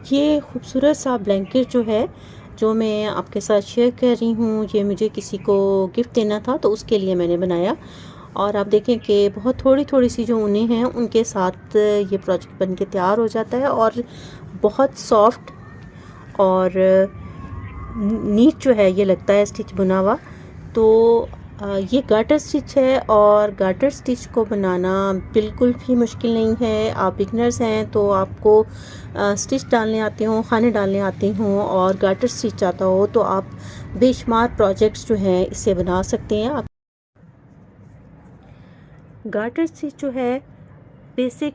ये खूबसूरत सा ब्लैंकेट जो है, जो मैं आपके साथ शेयर कर रही हूँ, ये मुझे किसी को गिफ्ट देना था तो उसके लिए मैंने बनाया। और आप देखें कि बहुत थोड़ी-थोड़ी सी जो ऊनें हैं उनके साथ ये प्रोजेक्ट बन के तैयार हो जाता है और बहुत सॉफ्ट और नीट जो है ये लगता है स्टिच बुना हुआ। तो ये गार्टर स्टिच है और गार्टर स्टिच को बनाना बिल्कुल भी मुश्किल नहीं है। आप बिगनर्स हैं तो आपको स्टिच डालने आते हों, खाने डालने आते हों और गार्टर स्टिच आता हो तो आप बेशुमार प्रोजेक्ट्स जो हैं इससे बना सकते हैं। आप गार्टर स्टिच जो है बेसिक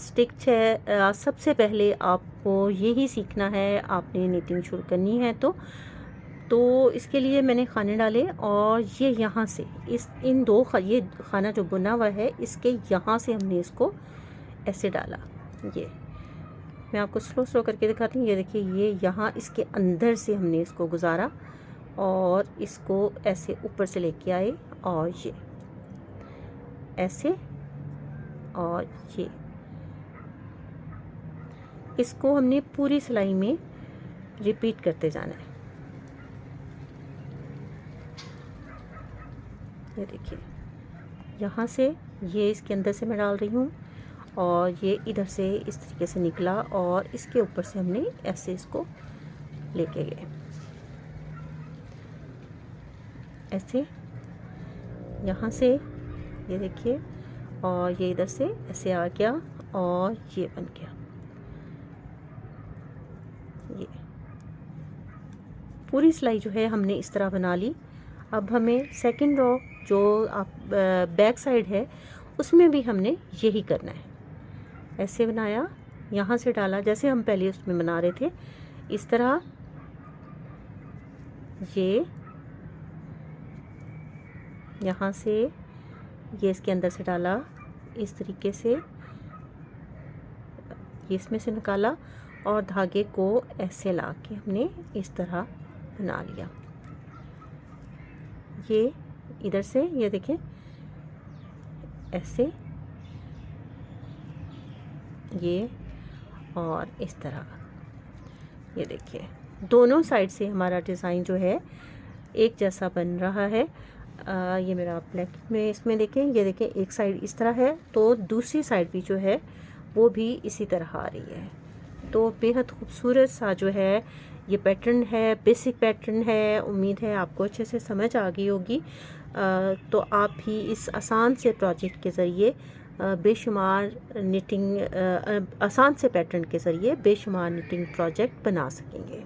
स्टिच है। सबसे पहले आपको यही सीखना है, आपने निटिंग शुरू करनी है तो इसके लिए मैंने खाने डाले और ये यहाँ से ये खाना जो बुना हुआ है इसके यहाँ से हमने इसको ऐसे डाला। ये मैं आपको स्लो स्लो करके दिखाती हूँ। ये देखिए, ये यहाँ इसके अंदर से हमने इसको गुजारा और इसको ऐसे ऊपर से लेके आए और ये ऐसे और ये इसको हमने पूरी सिलाई में रिपीट करते जाना है। ये देखिए, यहाँ से ये इसके अंदर से मैं डाल रही हूँ और ये इधर से इस तरीके से निकला और इसके ऊपर से हमने ऐसे इसको लेके गए, ऐसे यहाँ से ये देखिए, और ये इधर से ऐसे आ गया और ये बन गया। ये पूरी सिलाई जो है हमने इस तरह बना ली। अब हमें सेकंड रो जो आप बैक साइड है उसमें भी हमने यही करना है। ऐसे बनाया, यहाँ से डाला जैसे हम पहले उसमें बना रहे थे, इस तरह ये यहाँ से ये इसके अंदर से डाला, इस तरीके से ये इसमें से निकाला और धागे को ऐसे ला के हमने इस तरह बना लिया। ये इधर से ये देखें ऐसे, ये और इस तरह ये देखिए, दोनों साइड से हमारा डिज़ाइन जो है एक जैसा बन रहा है। ये मेरा ब्लैक में इसमें देखें, ये देखें एक साइड इस तरह है तो दूसरी साइड भी जो है वो भी इसी तरह आ रही है। तो बेहद खूबसूरत सा जो है ये पैटर्न है, बेसिक पैटर्न है। उम्मीद है आपको अच्छे से समझ आ गई होगी। तो आप भी इस आसान से प्रोजेक्ट के ज़रिए बेशुमार निटिंग आसान से पैटर्न के ज़रिए बेशुमार निटिंग प्रोजेक्ट बना सकेंगे।